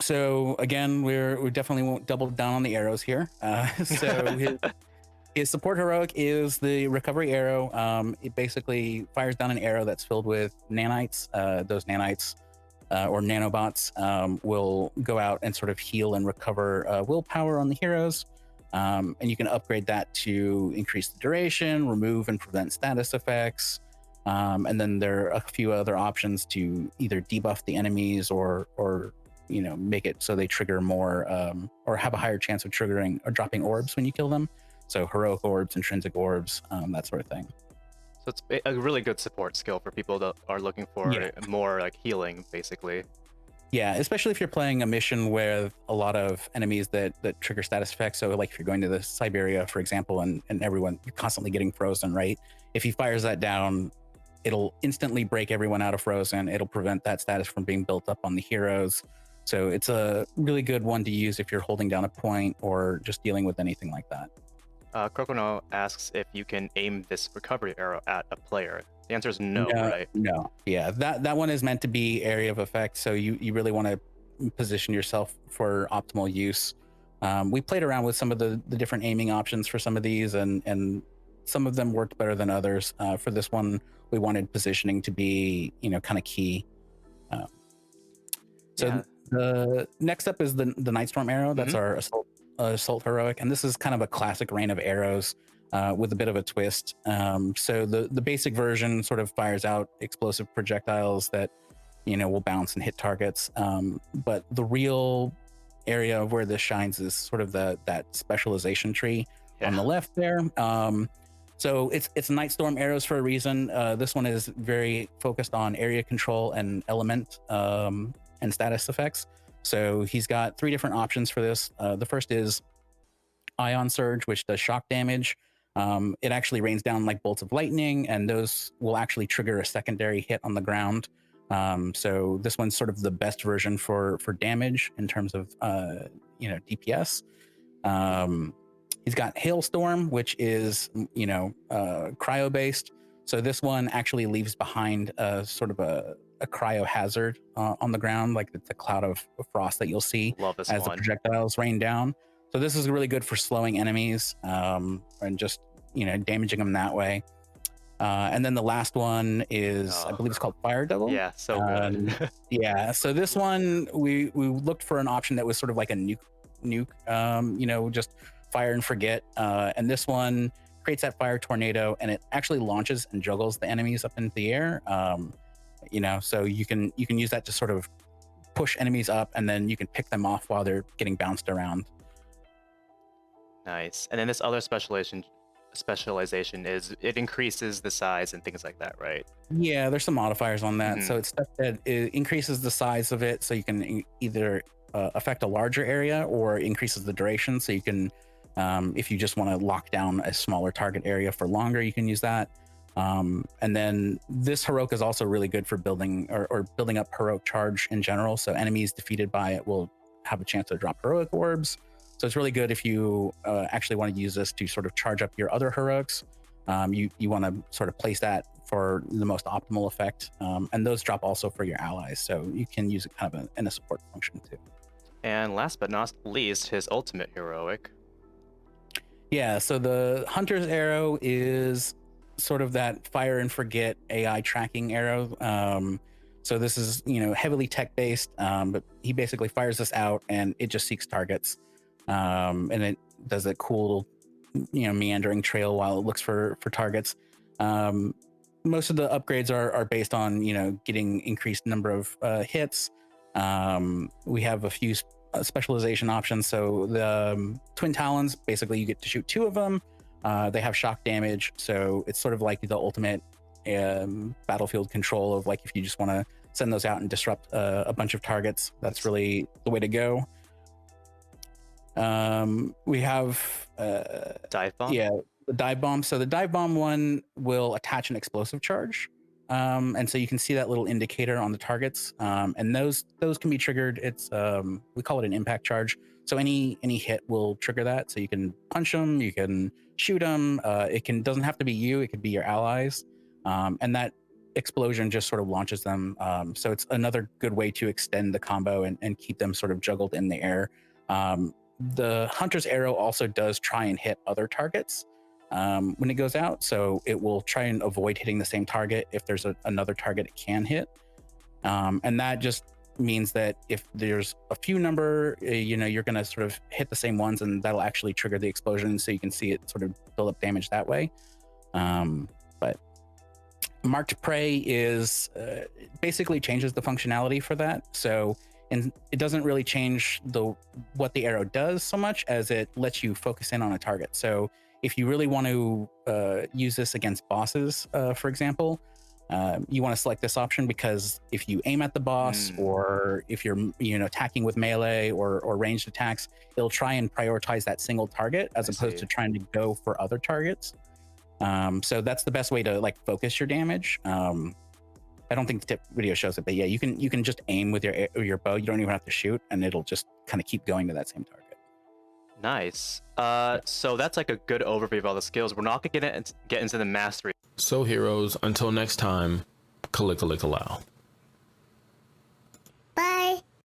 So again, we definitely won't double down on the arrows here. His support heroic is the recovery arrow. It basically fires down an arrow that's filled with nanites. Those nanites or nanobots will go out and sort of heal and recover willpower on the heroes. And you can upgrade that to increase the duration, remove and prevent status effects. And then there are a few other options to either debuff the enemies or make it so they trigger more or have a higher chance of triggering or dropping orbs when you kill them. So heroic orbs, intrinsic orbs, that sort of thing. So it's a really good support skill for people that are looking for more like healing, basically. Yeah, especially if you're playing a mission with a lot of enemies that trigger status effects. So like if you're going to the Siberia, for example, and everyone, you're constantly getting frozen, right? If he fires that down, it'll instantly break everyone out of frozen. It'll prevent that status from being built up on the heroes. So it's a really good one to use if you're holding down a point or just dealing with anything like that. Crocono asks if you can aim this recovery arrow at a player. The answer is no, right? No. Yeah, that one is meant to be area of effect. So you really want to position yourself for optimal use. We played around with some of the different aiming options for some of these, and some of them worked better than others. For this one, we wanted positioning to be, kind of key. The next up is the Nightstorm arrow. That's our assault heroic, and this is kind of a classic rain of arrows with a bit of a twist. So the basic version sort of fires out explosive projectiles that will bounce and hit targets. But the real area of where this shines is sort of that specialization tree on the left there. So it's Nightstorm arrows for a reason. This one is very focused on area control and element and status effects. So he's got 3 different options for this. The first is Ion Surge, which does shock damage. It actually rains down like bolts of lightning, and those will actually trigger a secondary hit on the ground. So this one's sort of the best version for damage in terms of DPS. He's got Hailstorm, which is cryo based. So this one actually leaves behind sort of a cryo hazard on the ground, like it's a cloud of frost that you'll see as the projectiles rain down. So this is really good for slowing enemies and just damaging them that way. And then the last one is, I believe it's called Fire Devil. Yeah, so good. Yeah, so this one we looked for an option that was sort of like a nuke, just fire and forget. And this one creates that fire tornado, and it actually launches and juggles the enemies up into the air. So you can use that to sort of push enemies up, and then you can pick them off while they're getting bounced around. Nice. And then this other specialization is it increases the size and things like that, right? Yeah, there's some modifiers on that. So it's stuff that it increases the size of it, so you can either affect a larger area, or increases the duration, so you can if you just want to lock down a smaller target area for longer, you can use that. And then this heroic is also really good for building or building up heroic charge in general. So enemies defeated by it will have a chance to drop heroic orbs. So it's really good if you actually want to use this to sort of charge up your other heroics. You want to sort of place that for the most optimal effect. And those drop also for your allies. So you can use it kind of in a support function too. And last but not least, his ultimate heroic. Yeah, so the Hunter's arrow is sort of that fire and forget AI tracking arrow. So this is, heavily tech based, but he basically fires this out and it just seeks targets. And it does a cool, meandering trail while it looks for targets. Most of the upgrades are based on, getting increased number of hits. We have a few specialization options. So the twin Talons, basically you get to shoot 2 of them. They have shock damage, so it's sort of like the ultimate battlefield control of like if you just want to send those out and disrupt a bunch of targets. That's really the way to go. We have Dive bomb. Yeah, the dive bomb. So the dive bomb one will attach an explosive charge. And so you can see that little indicator on the targets, and those can be triggered. It's we call it an impact charge. So any hit will trigger that. So you can punch them, you can shoot them. Doesn't have to be you. It could be your allies, and that explosion just sort of launches them. So it's another good way to extend the combo and keep them sort of juggled in the air. The hunter's arrow also does try and hit other targets when it goes out. So it will try and avoid hitting the same target if there's another target it can hit. And that just means that if there's a few number, you're going to sort of hit the same ones, and that'll actually trigger the explosion. So you can see it sort of build up damage that way. But marked prey is basically changes the functionality for that. So, and it doesn't really change what the arrow does so much as it lets you focus in on a target. So if you really want to use this against bosses, for example, you want to select this option, because if you aim at the boss or if you're attacking with melee or ranged attacks, it'll try and prioritize that single target as opposed to trying to go for other targets. So that's the best way to like focus your damage. I don't think the tip video shows it, but yeah, you can just aim with your bow. You don't even have to shoot, and it'll just kind of keep going to that same target. Nice. So that's like a good overview of all the skills. We're not gonna get into the mastery. So heroes, until next time, Kalikalikalow. Bye.